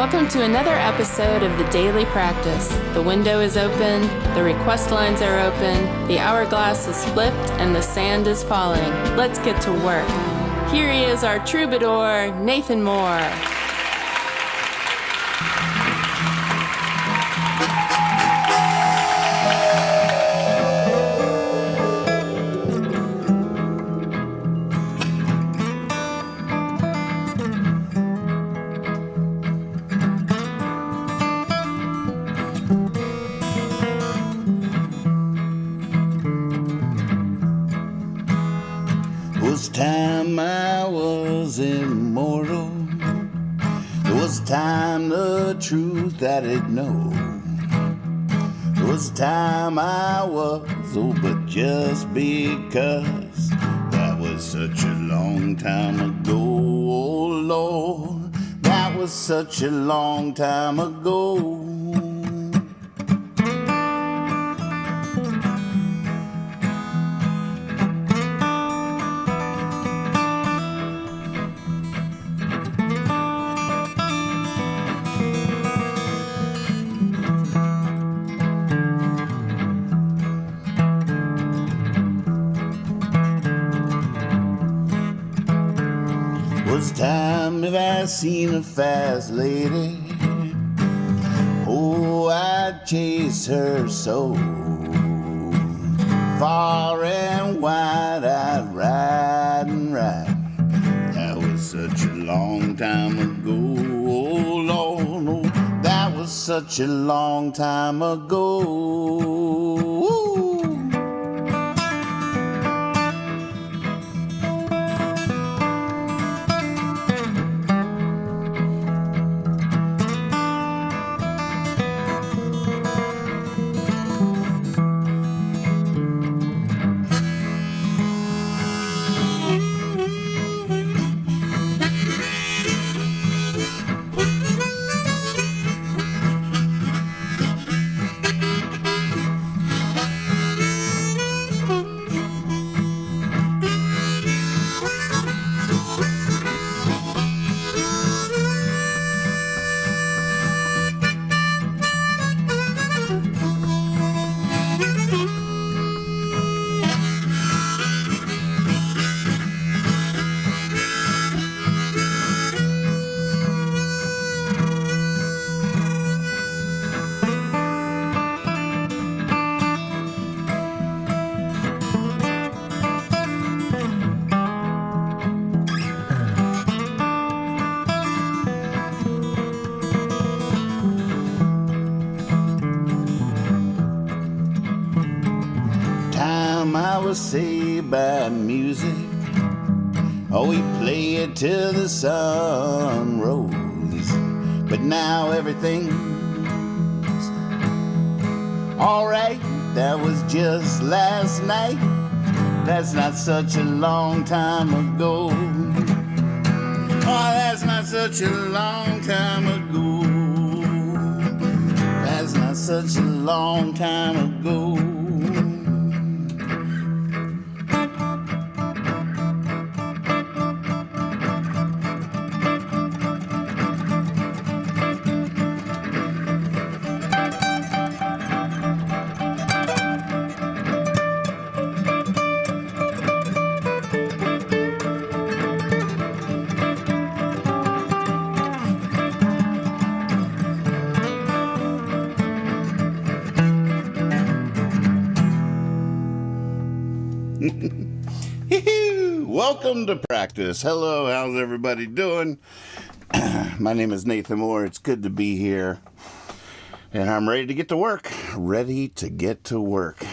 Welcome to another episode of the Daily Practice. The window is open, the request lines are open, the hourglass is flipped, and the sand is falling. Let's get to work. Here he is, our troubadour, Nathan Moore. Time I was immortal. There was time the truth I didn't know. There was time I was, but just because that was such a long time ago, oh Lord, that was such a long time ago. Was time if I seen a fast lady, oh, I'd chase her so far and wide, I'd ride and ride. That was such a long time ago, oh Lord, oh, that was such a long time ago. I was saved by music. Oh, we play it till the sun rose. But now everything's alright. That was just last night. That's not such a long time ago. Oh, that's not such a long time ago. That's not such a long time ago. Welcome to practice. Hello, how's everybody doing? My name is Nathan Moore. It's good to be here. And I'm ready to get to work. Ready to get to work.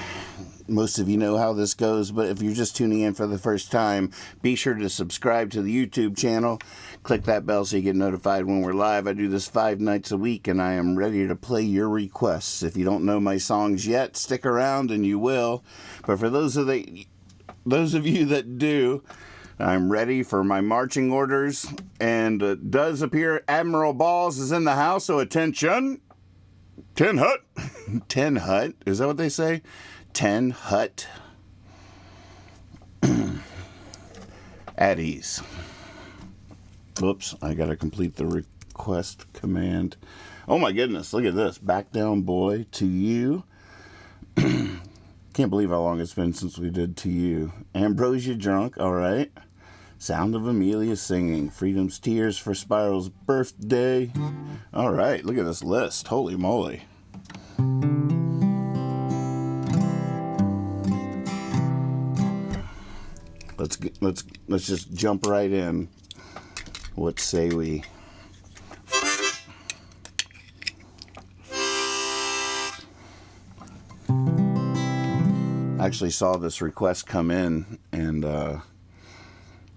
Most of you know how this goes, but if you're just tuning in for the first time, be sure to subscribe to the YouTube channel. Click that bell so you get notified when we're live. I do this 5 nights a week, and I am ready to play your requests. If you don't know my songs yet, stick around and you will. But for those of you that do, I'm ready for my marching orders, and it does appear Admiral Balls is in the house, so attention. 10 Hut. 10 Hut? Is that what they say? 10 Hut. At ease. Whoops, I gotta complete the request command. Oh my goodness, look at this. Back down, boy, to you. Can't believe how long it's been since we did To You. Ambrosia Drunk, all right. Sound of Amelia singing. Freedom's Tears for Spiral's birthday. All right, look at this list. Holy moly. Let's just jump right in. What say we? I actually saw this request come in and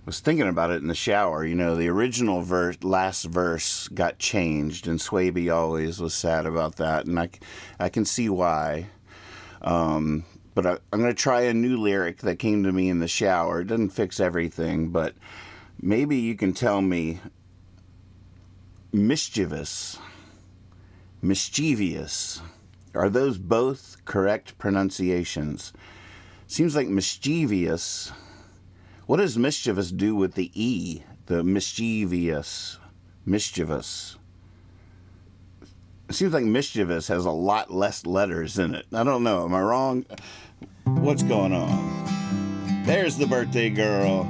was thinking about it in the shower. You know, the original last verse got changed, and Swaby always was sad about that, and I can see why. But I'm going to try a new lyric that came to me in the shower. It doesn't fix everything, but maybe you can tell me mischievous. Are those both correct pronunciations? Seems like mischievous. What does mischievous do with the E? The mischievous. Mischievous. It seems like mischievous has a lot less letters in it. I don't know. Am I wrong? What's going on? There's the birthday girl.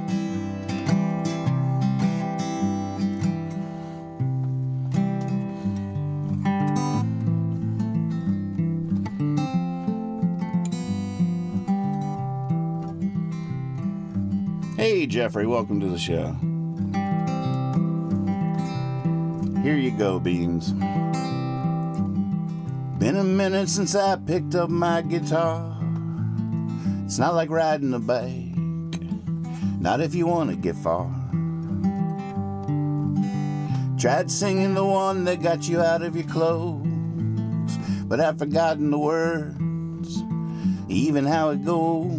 Hey, Jeffrey, welcome to the show. Here you go, Beans. Been a minute since I picked up my guitar. It's not like riding a bike, not if you want to get far. Tried singing the one that got you out of your clothes, but I've forgotten the words, even how it goes.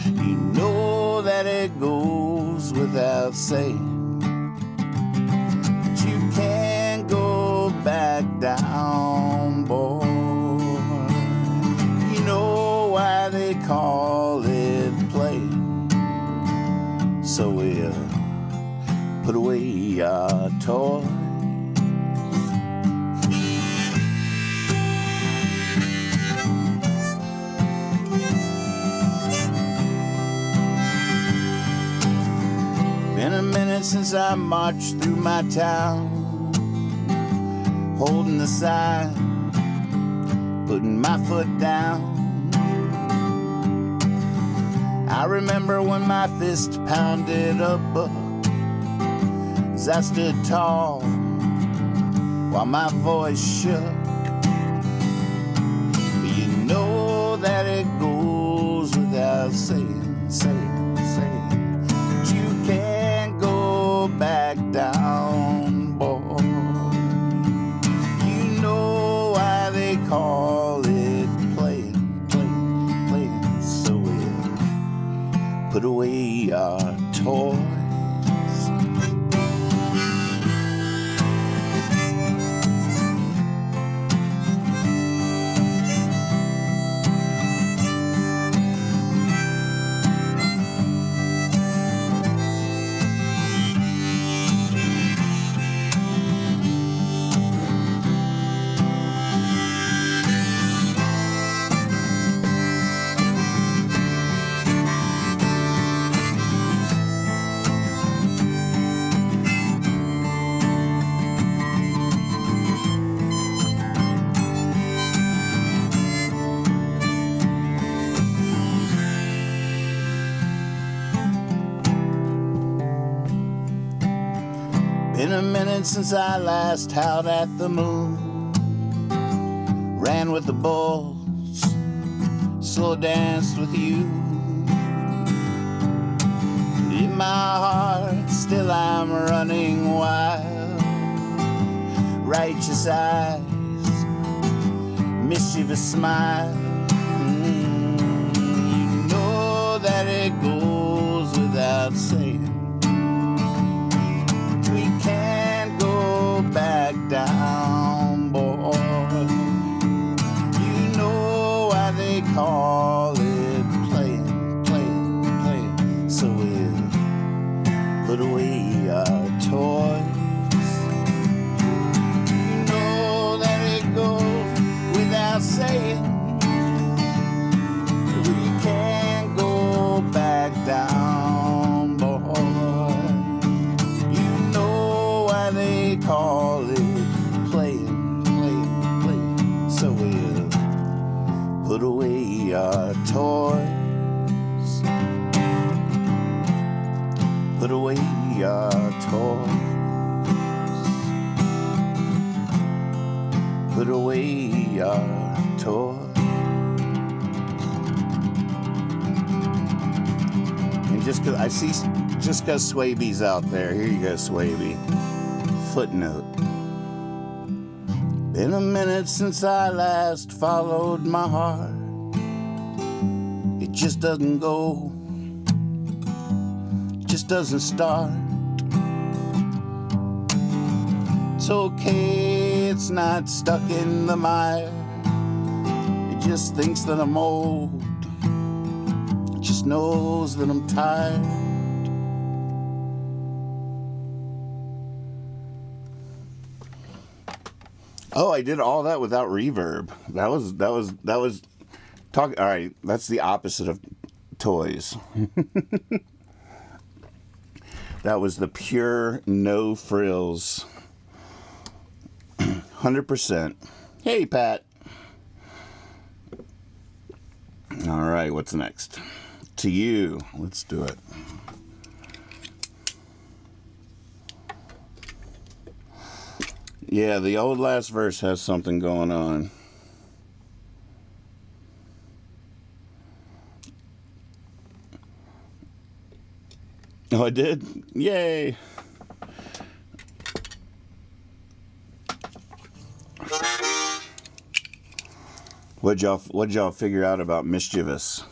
You know that it goes without saying, but you can't go back down, boy. You know why they call it play, so we'll put away our toys. Been a minute since I marched through my town, holding the sign, putting my foot down. I remember when my fist pounded a book, as I stood tall while my voice shook. But you know that it goes without saying. But you can't go back down, boy. You know why they call it playing. So we'll put away our toys. Been a minute since I last howled at the moon, ran with the bulls, slow danced with you. In my heart still I'm running wild, righteous eyes, mischievous smile. You know that it goes without saying, can't go back down, boy. You know why they call it playing. So we'll put away our toys. put away our toys. And just because I see, just because Swaby's out there, here you go, Swaby. Footnote. Been a minute since I last followed my heart. It just doesn't go, it just doesn't start. It's okay, it's not stuck in the mire. It just thinks that I'm old. It just knows that I'm tired. Oh, I did all that without reverb. That was talk. All right, that's the opposite of toys. That was the pure no frills. 100%. Hey, Pat. All right, what's next? To you. Let's do it. Yeah, the old last verse has something going on. Oh, I did? Yay! What'd y'all figure out about mischievous?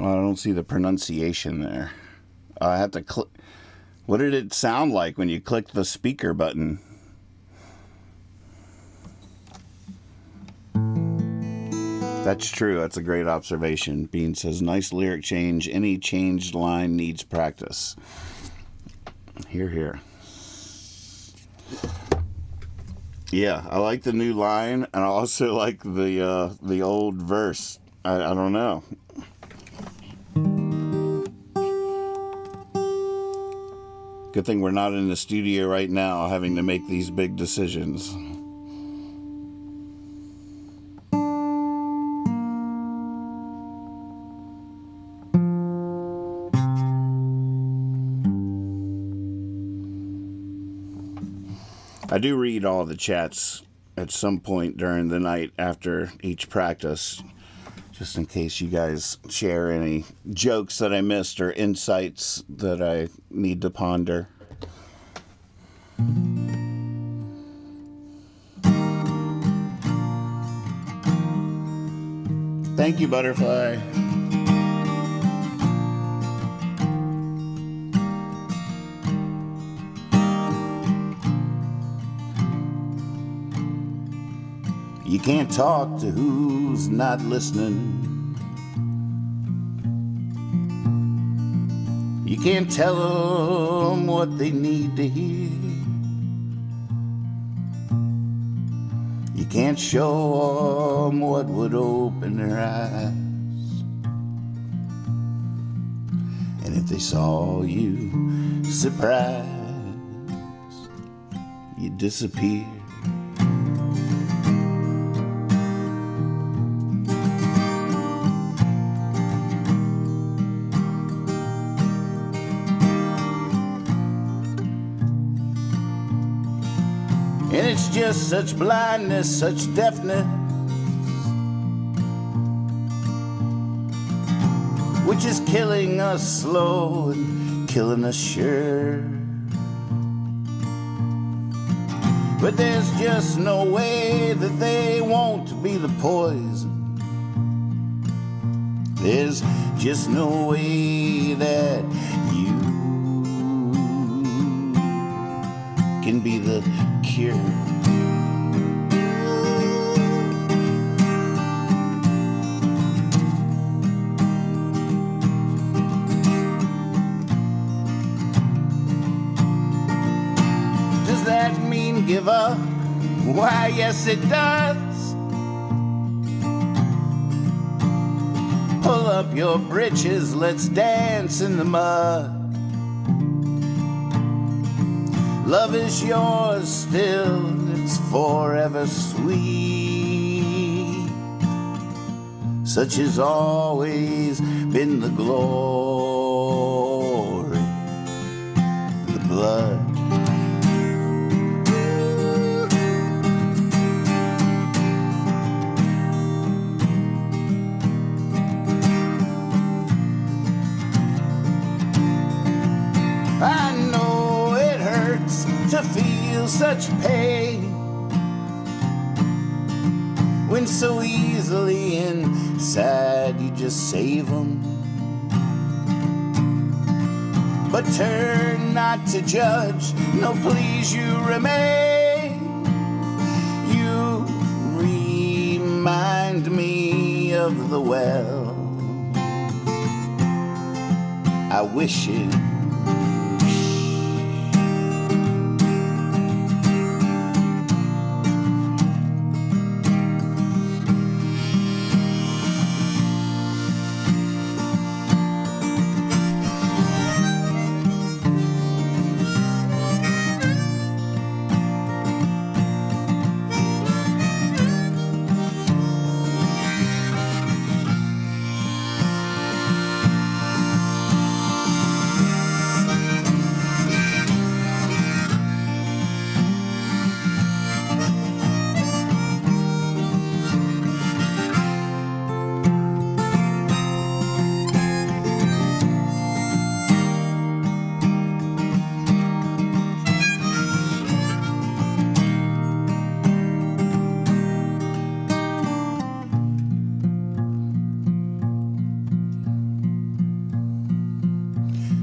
Oh, I don't see the pronunciation there. I have to click. What did it sound like when you clicked the speaker button? That's true. That's a great observation. Bean says, nice lyric change. Any changed line needs practice. Hear, hear. Yeah, I like the new line, and I also like the old verse. I don't know. Good thing we're not in the studio right now having to make these big decisions. I do read all the chats at some point during the night after each practice, just in case you guys share any jokes that I missed or insights that I need to ponder. Thank you, Butterfly. You can't talk to who's not listening. You can't tell them what they need to hear. You can't show them what would open their eyes. And if they saw you surprised, you'd disappear. And it's just such blindness, such deafness, which is killing us slow and killing us sure. But there's just no way that they won't be the poison. There's just no way that you can be the cure. Does that mean give up? Why, yes it does. Pull up your britches, let's dance in the mud. Love is yours still, it's forever sweet. Such has always been the glory. to feel such pain when so easily inside you just save them. But turn not to judge, no please you remain. You remind me of the well. I wish it.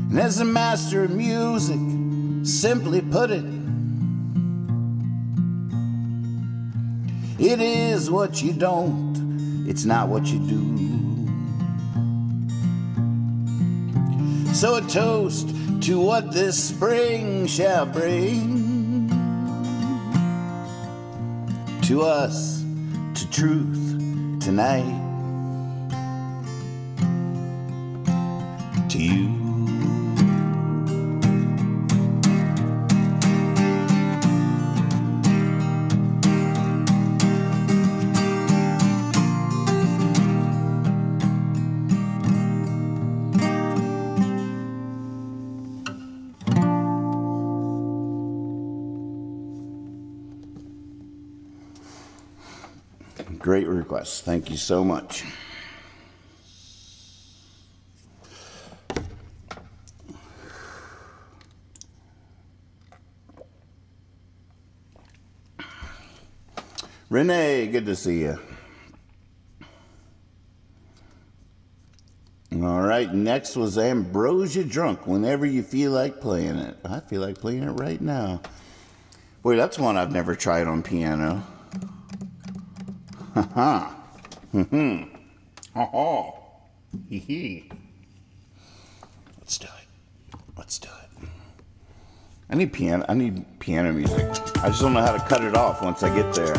And as a master of music simply put it, it is what you don't, it's not what you do. So a toast to what this spring shall bring, to us, to truth tonight, to you. Great request. Thank you so much. Renee, good to see you. All right, next was Ambrosia Drunk, Whenever You Feel Like Playing It. I feel like playing it right now. Boy, that's one I've never tried on piano. Ha-ha. Mm-hmm. Ha-ha. Yeahy. Let's do it. Let's do it. I need piano music. I just don't know how to cut it off once I get there.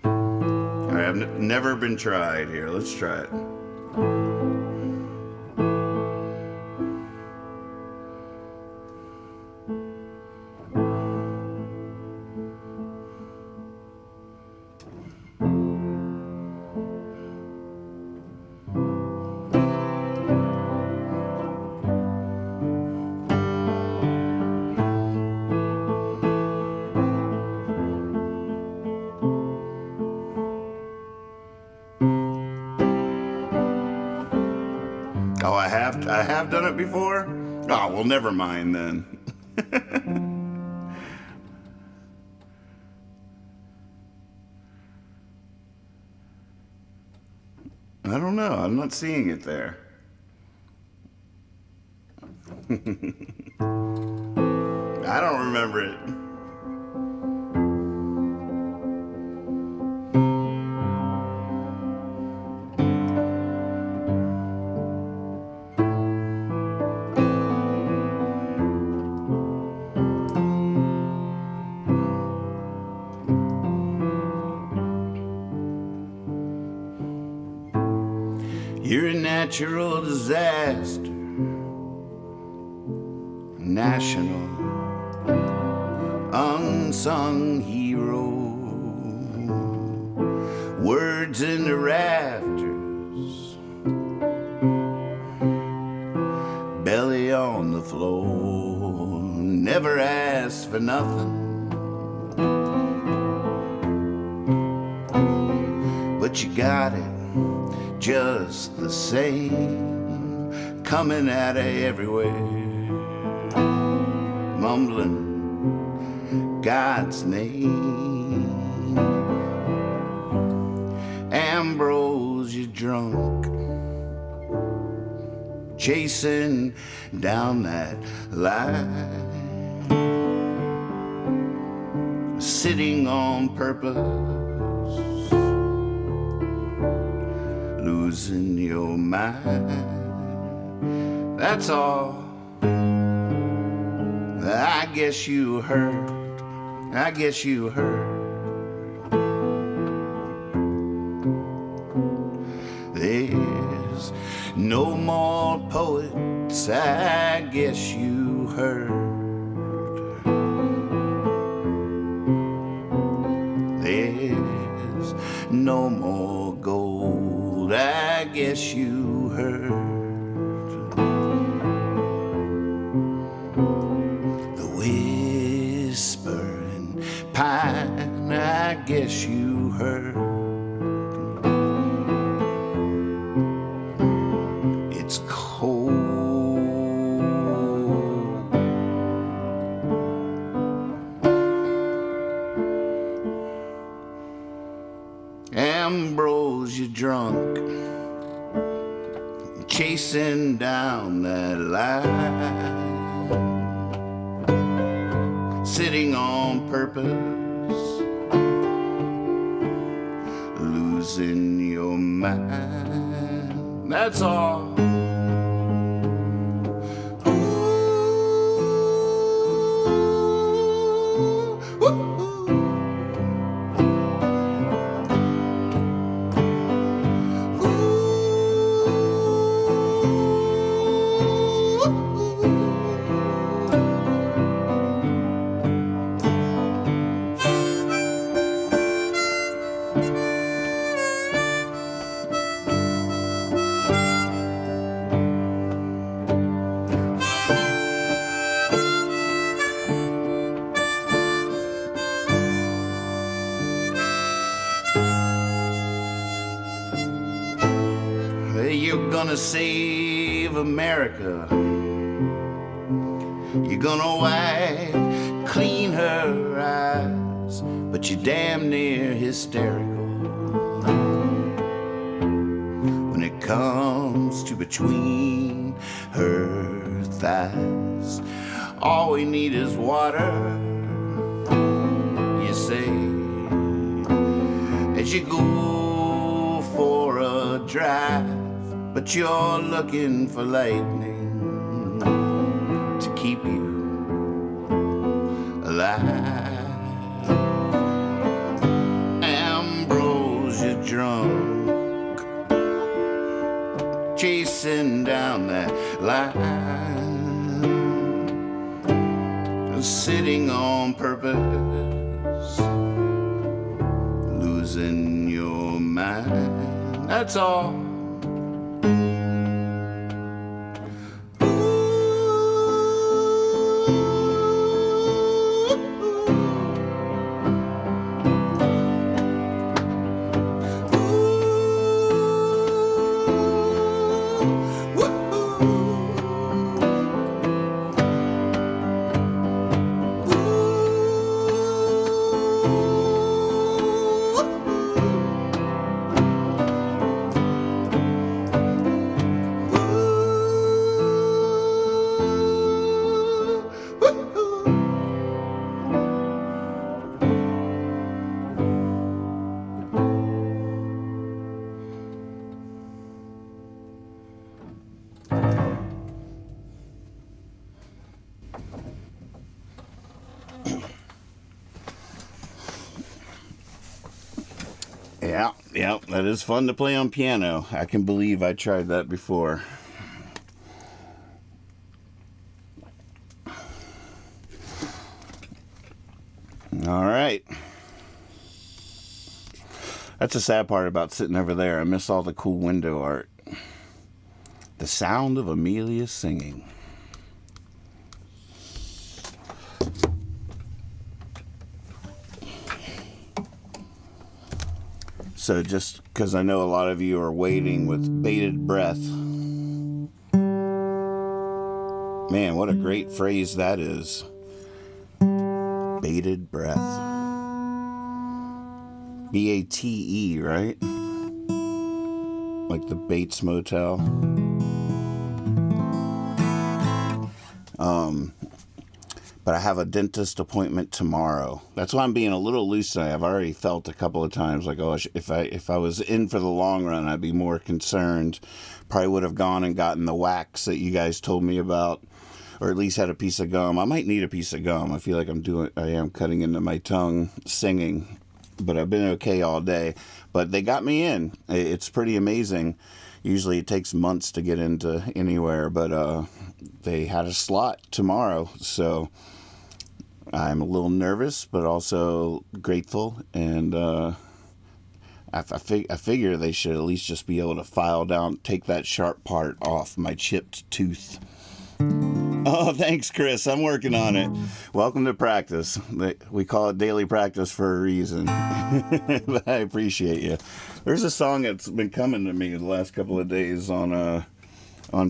All right, I've never been tried here. Let's try it. Oh, I have done it before? Oh, well, never mind then. I don't know. I'm not seeing it there. I don't remember it. You're a natural disaster, national unsung hero, words in the rafters, belly on the floor, never asked for nothing, But you got it just the same, coming at it everywhere, mumbling God's name. Ambrosia Drunk, chasing down that line, sitting on purpose, losing your mind. That's all. I guess you heard. I guess you heard. There's no more poets. I guess you heard. There's no more gold. I guess you heard. The whispering pine, I guess you heard. It's cold. Ambrosia Drunk, chasing down that line, sitting on purpose, losing your mind. That's all. You're gonna save America. You're gonna wipe clean her eyes, but you're damn near hysterical when it comes to between her thighs. All we need is water, you say, as you go for a drive. But you're looking for lightning to keep you alive. Ambrosia Drunk, chasing down that line, sitting on purpose, losing your mind. That's all. Yeah, that is fun to play on piano. I can believe I tried that before. All right. That's the sad part about sitting over there. I miss all the cool window art. The sound of Amelia singing. So just because I know a lot of you are waiting with bated breath. Man, what a great phrase that is. Bated breath. B-A-T-E, right? Like the Bates Motel. But I have a dentist appointment tomorrow. That's why I'm being a little loose today. I've already felt a couple of times like, oh, if I was in for the long run, I'd be more concerned. Probably would have gone and gotten the wax that you guys told me about, or at least had a piece of gum. I might need a piece of gum. I feel like I am cutting into my tongue singing, but I've been okay all day. But they got me in. It's pretty amazing. Usually it takes months to get into anywhere, but they had a slot tomorrow, so I'm a little nervous, but also grateful, and I figure they should at least just be able to file down, take that sharp part off my chipped tooth. Oh, thanks, Chris. I'm working on it. Welcome to practice. We call it daily practice for a reason. But I appreciate you. There's a song that's been coming to me the last couple of days on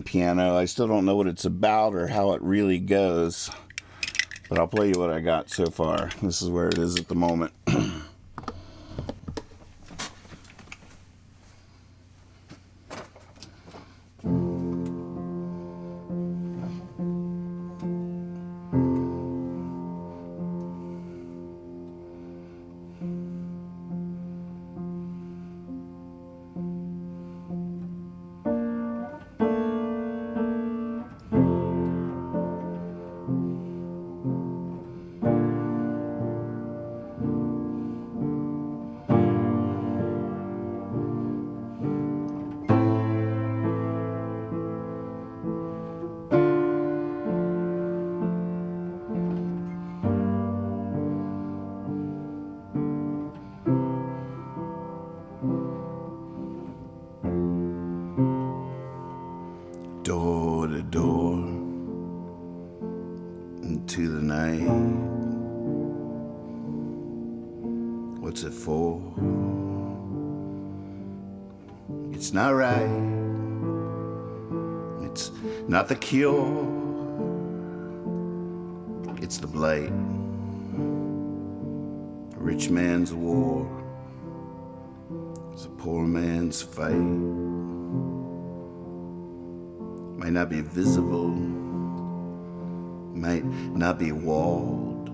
piano. I still don't know what it's about or how it really goes, but I'll play you what I got so far. This is where it is at the moment. Door to door into the night. What's it for? It's not right. It's not the cure. It's the blight. A rich man's war. It's a poor man's fight. Might not be visible, might not be walled,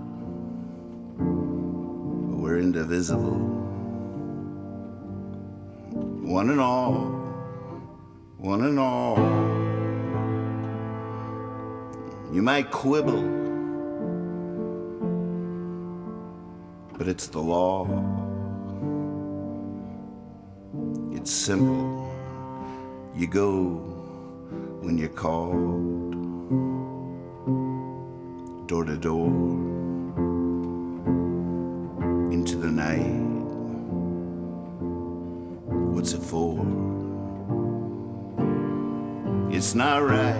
but we're indivisible. One and all, one and all. You might quibble, but it's the law. It's simple. You go when you're called, door to door, into the night. What's it for? It's not right.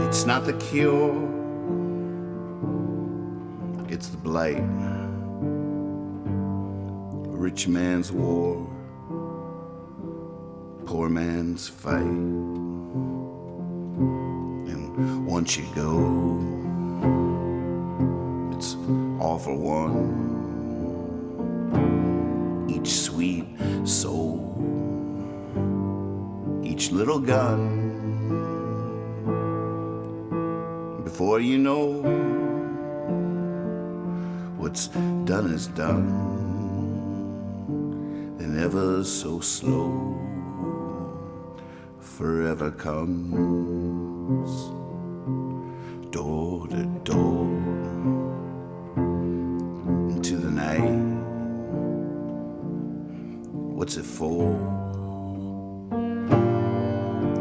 It's not the cure. It's the blight. A rich man's war. Poor man's fight. And once you go, it's all for one. Each sweet soul, each little gun. Before you know, what's done is done. And ever so slow, forever comes, door to door, into the night. What's it for?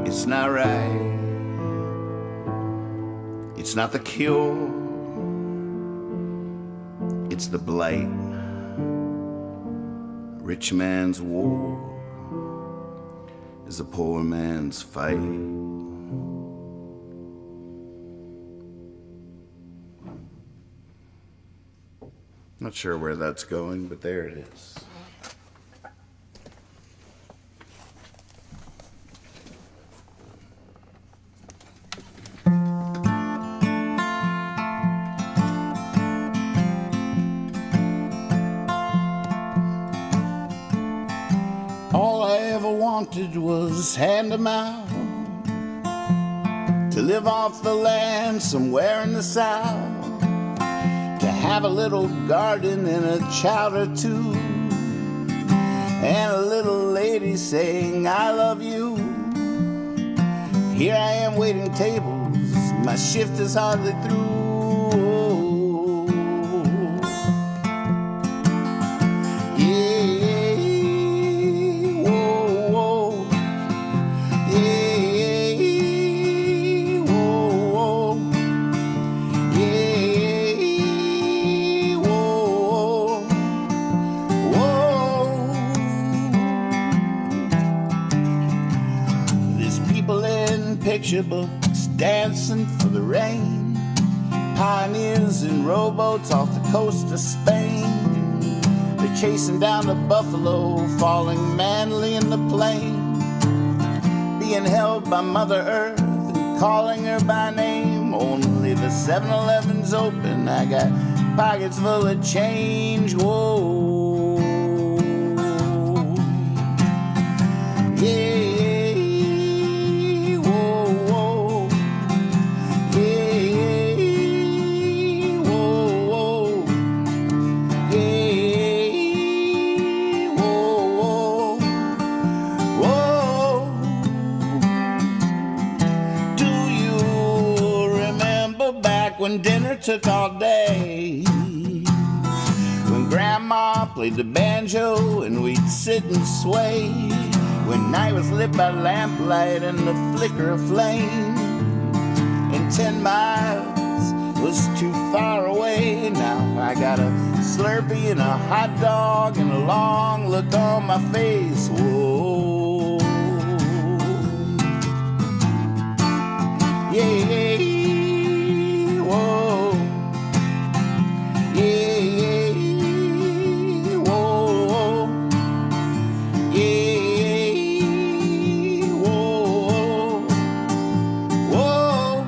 It's not right. It's not the cure. It's the blight. Rich man's war is a poor man's fight. Not sure where that's going, but there it is. All I ever wanted was hand-to-mouth, to live off the land somewhere in the south, to have a little garden and a child or two, and a little lady saying I love you. Here I am waiting tables, my shift is hardly through. Picture books dancing for the rain, pioneers in rowboats off the coast of Spain. They're chasing down the buffalo, falling manly in the plain, being held by Mother Earth and calling her by name. Only the 7-Eleven's open, I got pockets full of change. Whoa, yeah. When dinner took all day, when Grandma played the banjo and we'd sit and sway, when night was lit by lamplight and the flicker of flame, and 10 miles was too far away. Now I got a Slurpee and a hot dog and a long look on my face. Whoa, yeah. Whoa, yeah, yeah, whoa, yeah, whoa, whoa.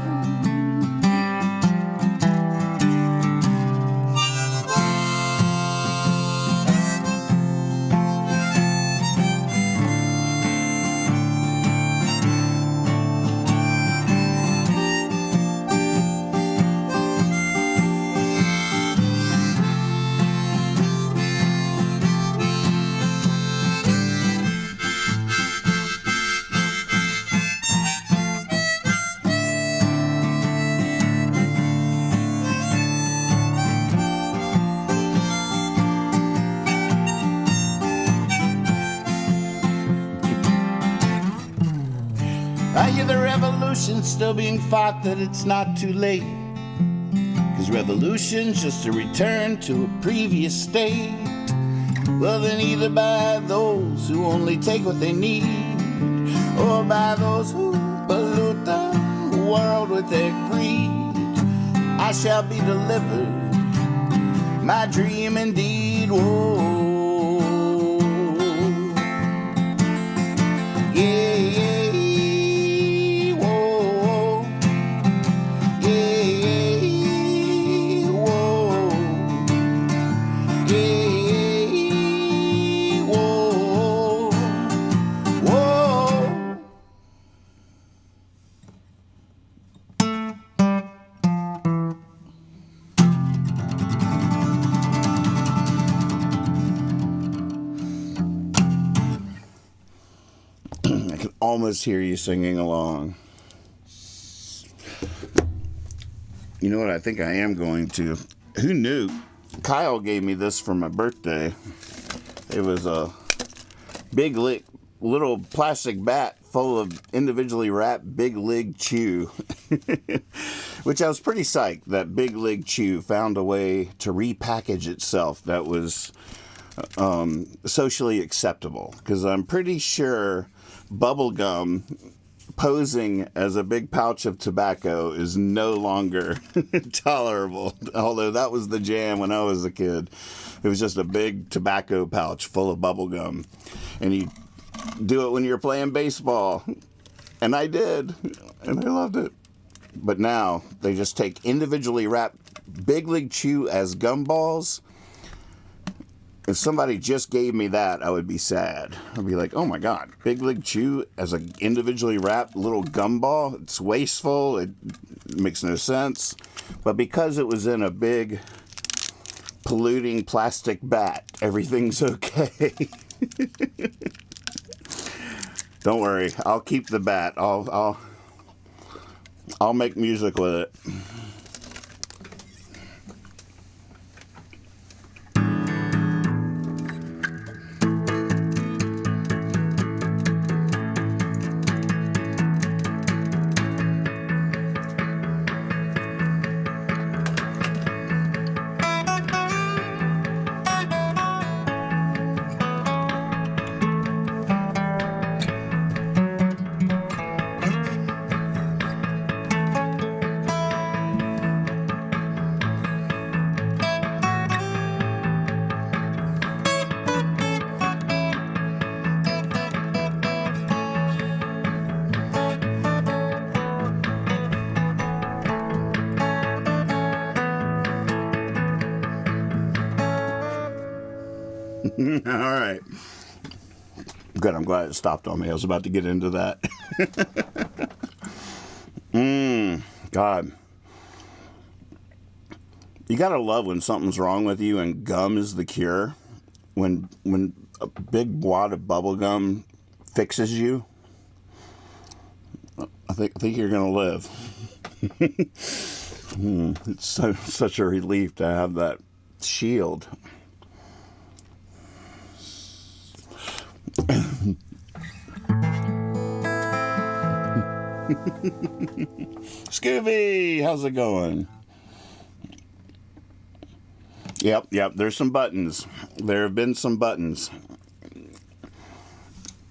I hear the revolution's still being fought, that it's not too late, 'cause revolution's just a return to a previous state. Well, then either by those who only take what they need, or by those who pollute the world with their greed, I shall be delivered, my dream indeed. Whoa, yeah, yeah. Almost hear you singing along. You know what I think I am going to? Who knew? Kyle gave me this for my birthday. It was a big little plastic bat full of individually wrapped Big Lig Chew. Which I was pretty psyched that Big Lig Chew found a way to repackage itself that was socially acceptable. Because I'm pretty sure bubblegum posing as a big pouch of tobacco is no longer tolerable. Although that was the jam when I was a kid. It was just a big tobacco pouch full of bubble gum. And you do it when you're playing baseball. And I did. And I loved it. But now they just take individually wrapped Big League Chew as gumballs. If somebody just gave me that, I would be sad. I'd be like, oh my God, Big League Chew as an individually wrapped little gumball? It's wasteful. It makes no sense. But because it was in a big polluting plastic bat, everything's okay. Don't worry, I'll keep the bat. I'll make music with it. All right. Good. I'm glad it stopped on me. I was about to get into that. God. You gotta love when something's wrong with you and gum is the cure. When a big wad of bubble gum fixes you, I think you're gonna live. It's such a relief to have that shield. Scooby, how's it going? Yep, there's some buttons. There have been some buttons.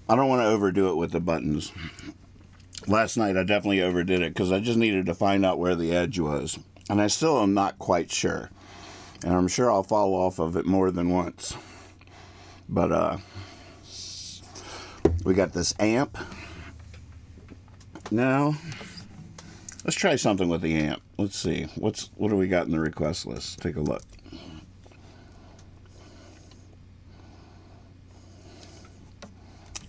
I don't want to overdo it with the buttons. Last night I definitely overdid it because I just needed to find out where the edge was. And I still am not quite sure. And I'm sure I'll fall off of it more than once. But, we got this amp. Now, let's try something with the amp. Let's see. What do we got in the request list? Take a look.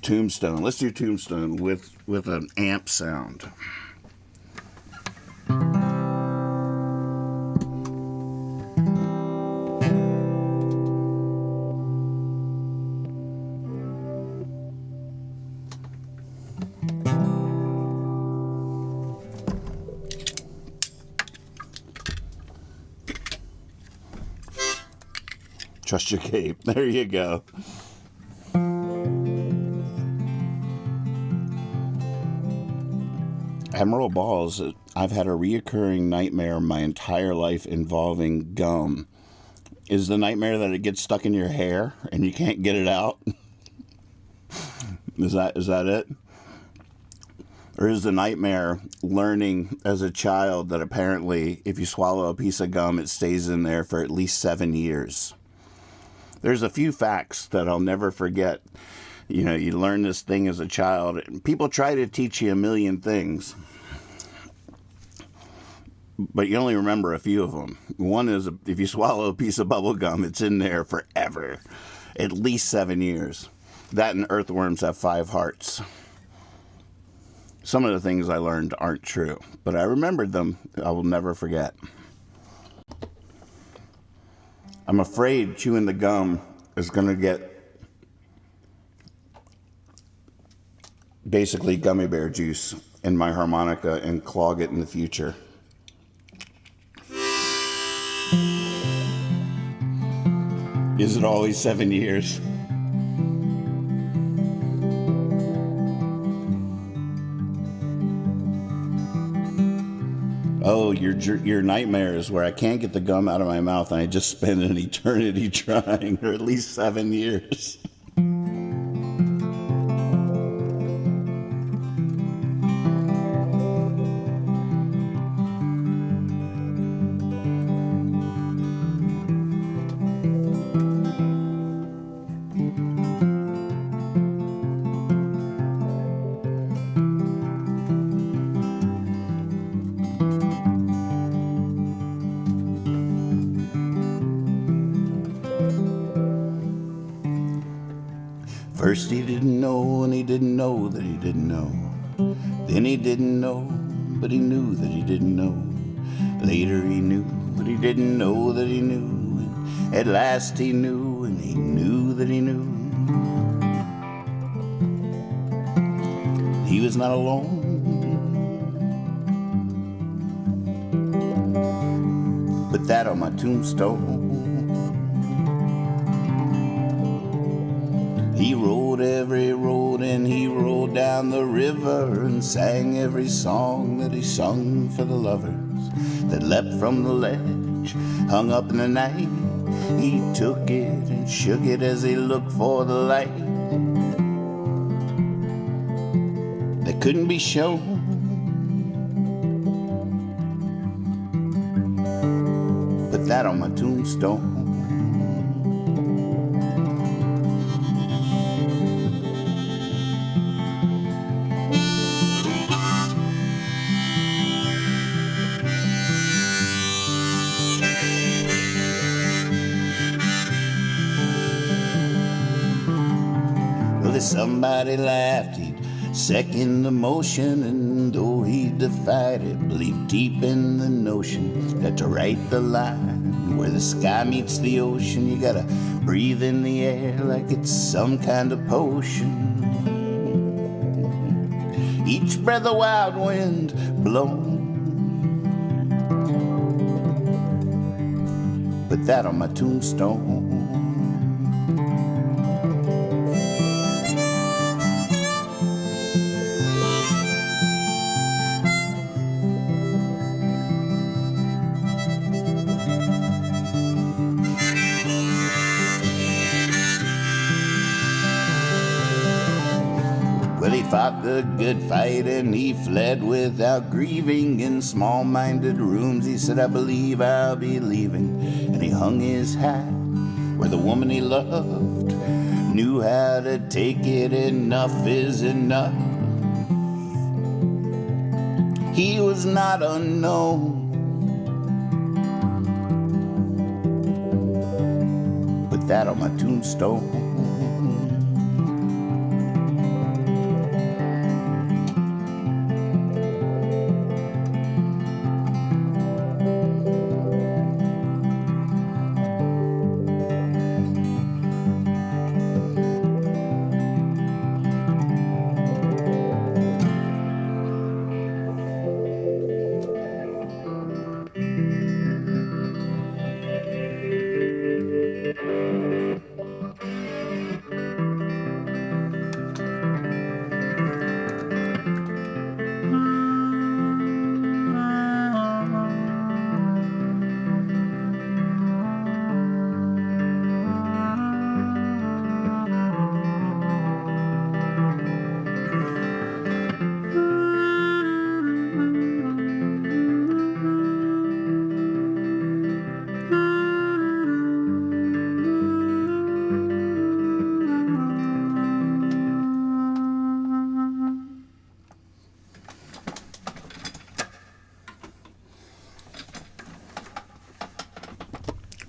Tombstone. Let's do Tombstone with an amp sound. Trust your cape. There you go. Emerald balls. I've had a reoccurring nightmare my entire life involving gum. Is the nightmare that it gets stuck in your hair and you can't get it out? Is that it? Or is the nightmare learning as a child that apparently if you swallow a piece of gum, it stays in there for at least 7 years? There's a few facts that I'll never forget. You know, you learn this thing as a child. People try to teach you a million things, but you only remember a few of them. One is if you swallow a piece of bubble gum, it's in there forever, at least 7 years. That and earthworms have 5 hearts. Some of the things I learned aren't true, but I remembered them. I will never forget. I'm afraid chewing the gum is going to get basically gummy bear juice in my harmonica and clog it in the future. Is it always 7 years? Oh, your nightmare is where I can't get the gum out of my mouth and I just spend an eternity trying, or at least 7 years. First he didn't know, and he didn't know that he didn't know. Then he didn't know, but he knew that he didn't know. Later he knew, but he didn't know that he knew. And at last he knew, and he knew that he knew. He was not alone. Put that on my tombstone. He rode every road, and he rode down the river, and sang every song that he sung for the lovers that leapt from the ledge, hung up in the night. He took it and shook it as he looked for the light that couldn't be shown. Put that on my tombstone. If somebody laughed, he'd second the motion, and though he defied it, believed deep in the notion that to write the line where the sky meets the ocean, you gotta breathe in the air like it's some kind of potion. Each breath a wild wind blown. Put that on my tombstone. Well, he fought the good fight, and he fled without grieving. In small-minded rooms, he said, I believe I'll be leaving. And he hung his hat where the woman he loved knew how to take it. Enough is enough. He was not unknown. Put that on my tombstone.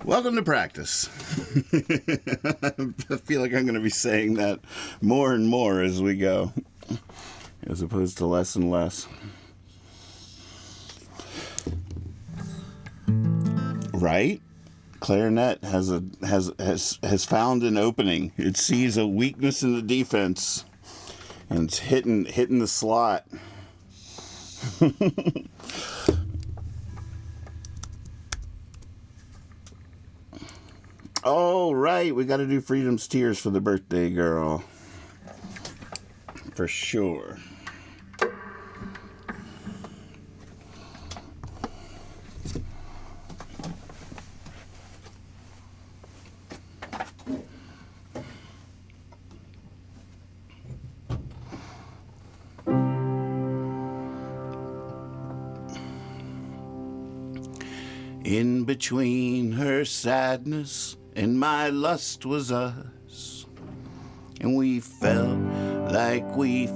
Welcome to practice. I feel like I'm going to be saying that more and more as we go, as opposed to less and less. Right? Clarinet has found an opening. It sees a weakness in the defense, and it's hitting the slot. Oh, right. We got to do Freedom's Tears for the birthday girl. For sure. In between her sadness and my lust was us, and we felt like we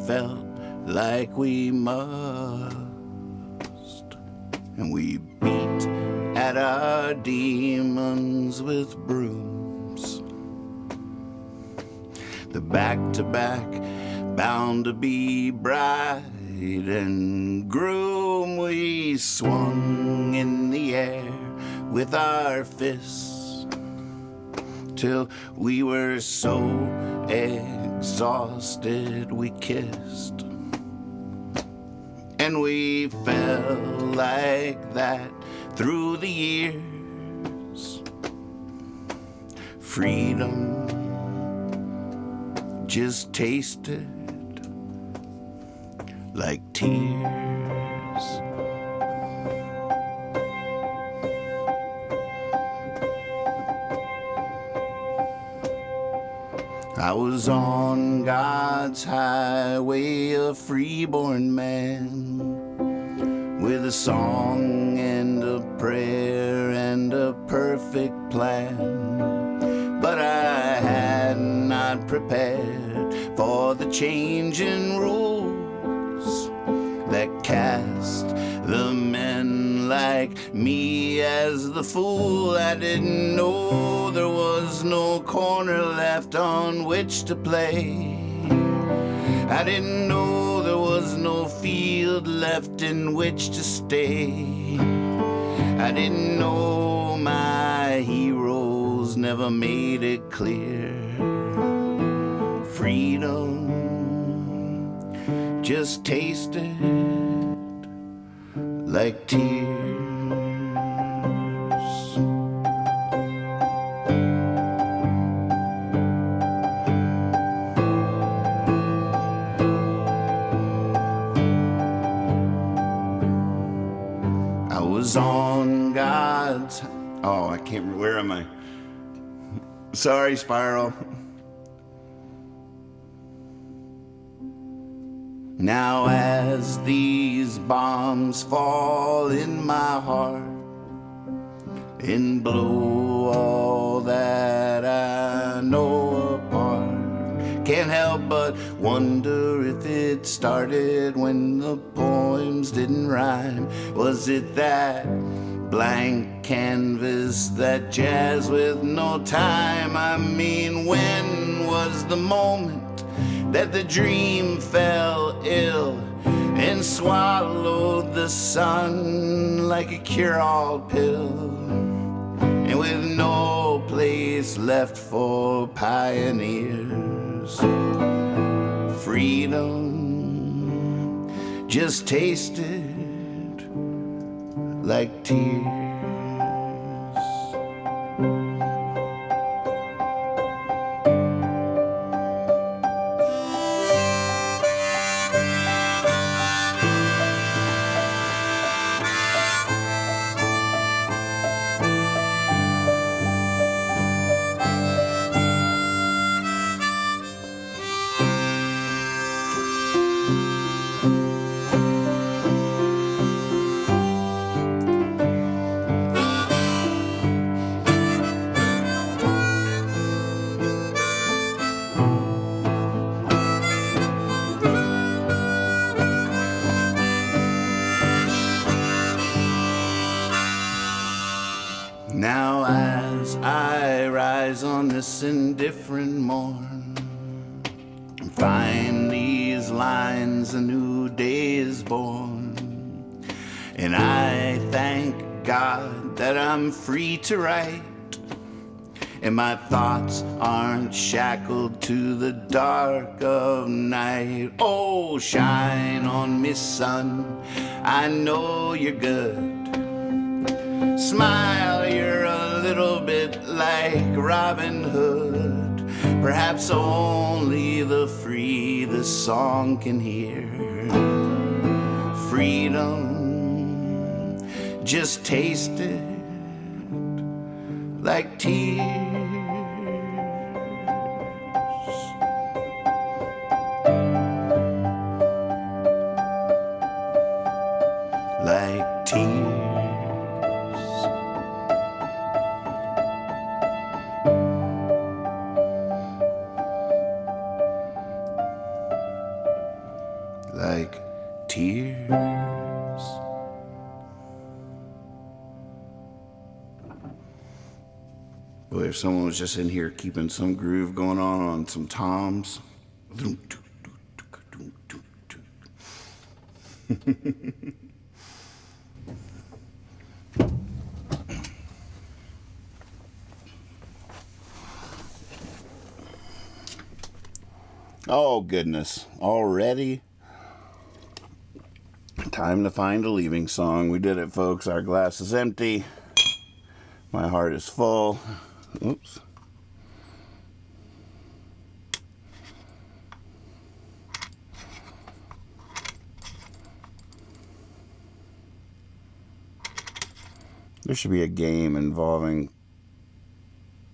must, and we beat at our demons with brooms. the back-to-back, bound to be bride and groom. We swung in the air with our fists till we were so exhausted we kissed. And we fell like that through the years. Freedom just tasted like tears. I was on God's highway, a freeborn man, with a song and a prayer and a perfect plan. But I had not prepared for the changing rules that cast the men like me as the fool. I didn't know there was no corner left on which to play. I didn't know there was no field left in which to stay. I didn't know my heroes never made it clear. Freedom just tasted like tears. I was on God's... Oh, I can't... Where am I? Sorry, Spiral. Now as these bombs fall in my heart and blow all that I know apart, can't help but wonder if it started when the poems didn't rhyme. Was it that blank canvas, that jazz with no time? I mean, when was the moment that the dream fell ill and swallowed the sun like a cure-all pill? And with no place left for pioneers, freedom just tasted like tears. Now as I rise on this indifferent morn and find these lines, a new day is born, and I thank God that I'm free to write, and my thoughts aren't shackled to the dark of night. Oh, shine on me, sun, I know you're good. Smile, you're a little bit like Robin Hood. Perhaps only the free this song can hear. Freedom just tasted like tears. Like tears. Like tears. Boy, if someone was just in here keeping some groove going on some toms. Oh, goodness. Already? Time to find a leaving song. We did it, folks. Our glass is empty. My heart is full. Oops. There should be a game involving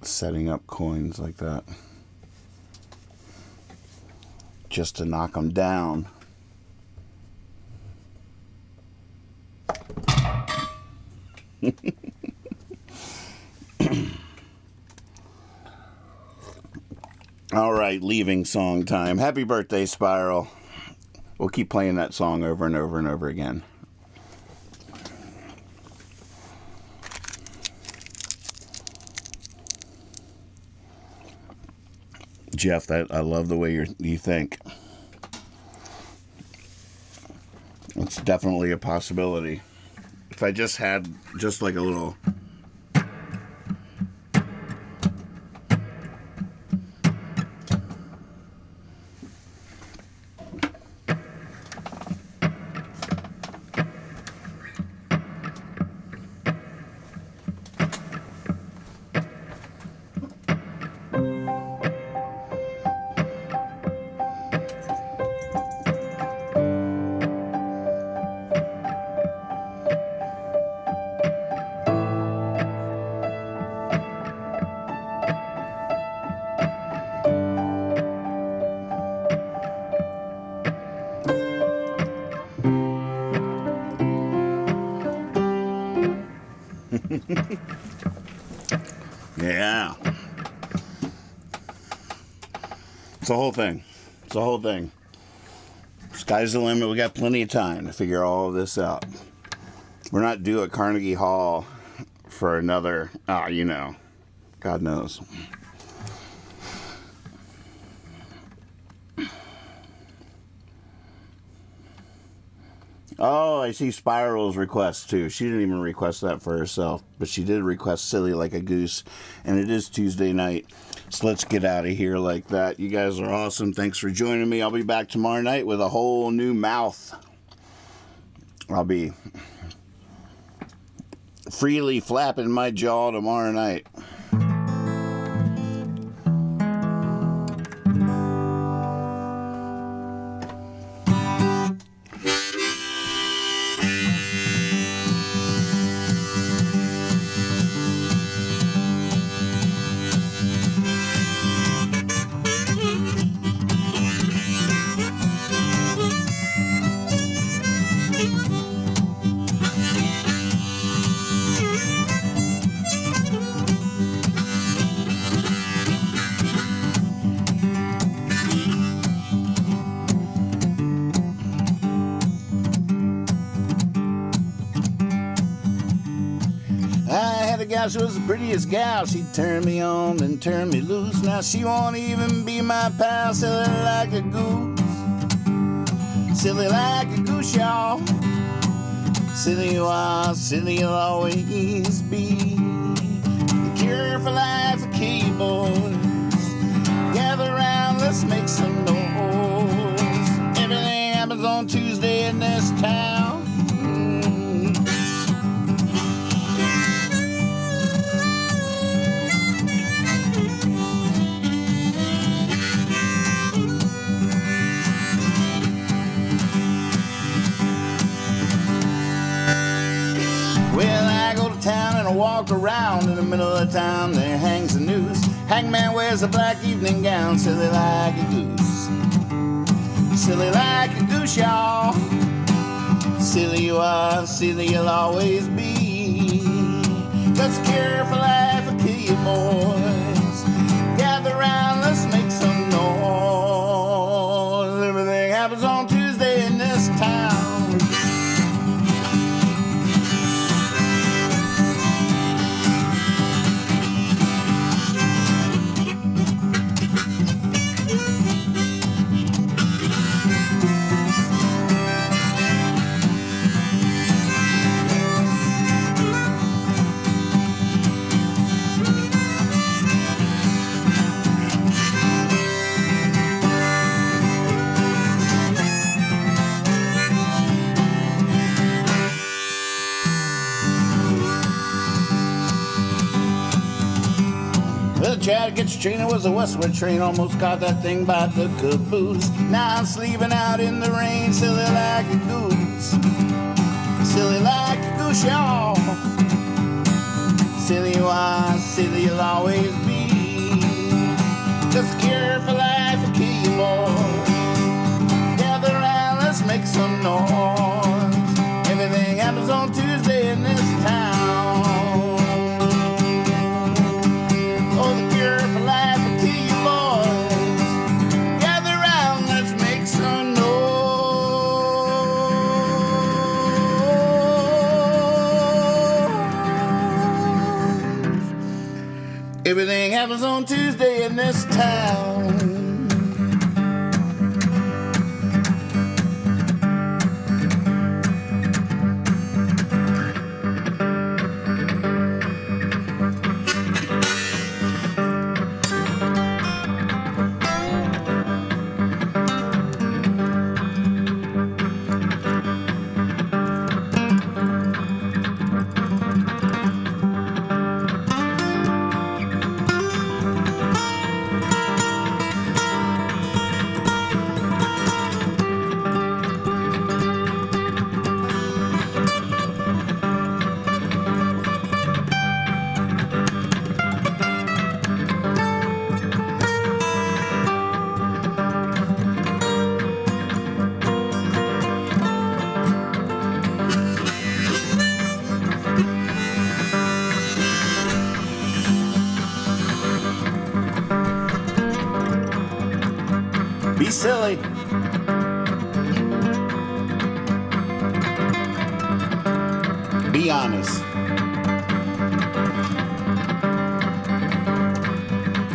setting up coins like that. Just to knock them down. All right, leaving song time. Happy birthday, Spiral. We'll keep playing that song over and over and over again. Jeff, I love the way you think. It's definitely a possibility. If I just had just like a little... Yeah. It's a whole thing. It's a whole thing. Sky's the limit. We got plenty of time to figure all of this out. We're not due at Carnegie Hall for another, God knows. Oh, I see Spiral's request too. She didn't even request that for herself, but she did request Silly Like a Goose, and it is Tuesday night, so let's get out of here like that. You guys are awesome. Thanks for joining me. I'll be back tomorrow night with a whole new mouth. I'll be freely flapping my jaw tomorrow night. She was the prettiest gal. She turned me on and turned me loose. Now she won't even be my pal. Silly like a goose. Silly like a goose, y'all. Silly you are, silly you'll always be. The cure for life, the key boys. Gather round, let's make some noise. Everything happens on Tuesday in this town. And I walk around in the middle of the town. There hangs the noose. Hangman wears a black evening gown. Silly like a goose. Silly like a goose, y'all. Silly you are, silly you'll always be. Let's care for life or kill you, boys. Gather round, let's make some noise. Everything happens on Tuesday in this town. Chattanooga train, it was a westward train, almost caught that thing by the caboose. Now I'm sleeping out in the rain, silly like a goose. Silly like a goose, y'all. Silly you are, silly you'll always be. Just a cure for life will kill you, boys. Gather around, let's make some noise. Everything happens on Tuesday in this town. Oh, the cure for life will kill you, boys. Gather around, let's make some noise. Everything happens on Tuesday in this town. Be silly. Be honest.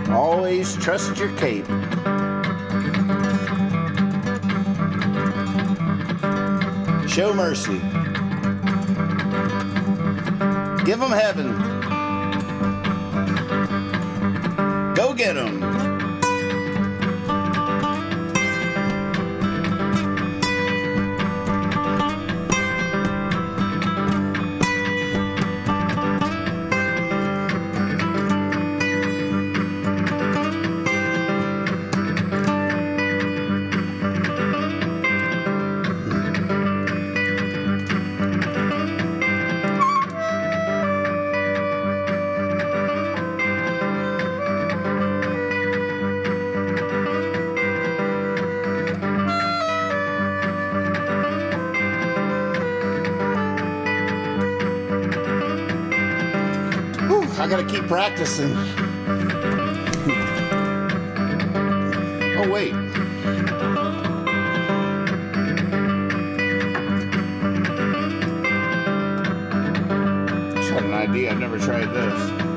Always trust your cape. Show mercy. Give them heaven. Go get them. I gotta keep practicing. Oh, wait. Just had an idea. I've never tried this.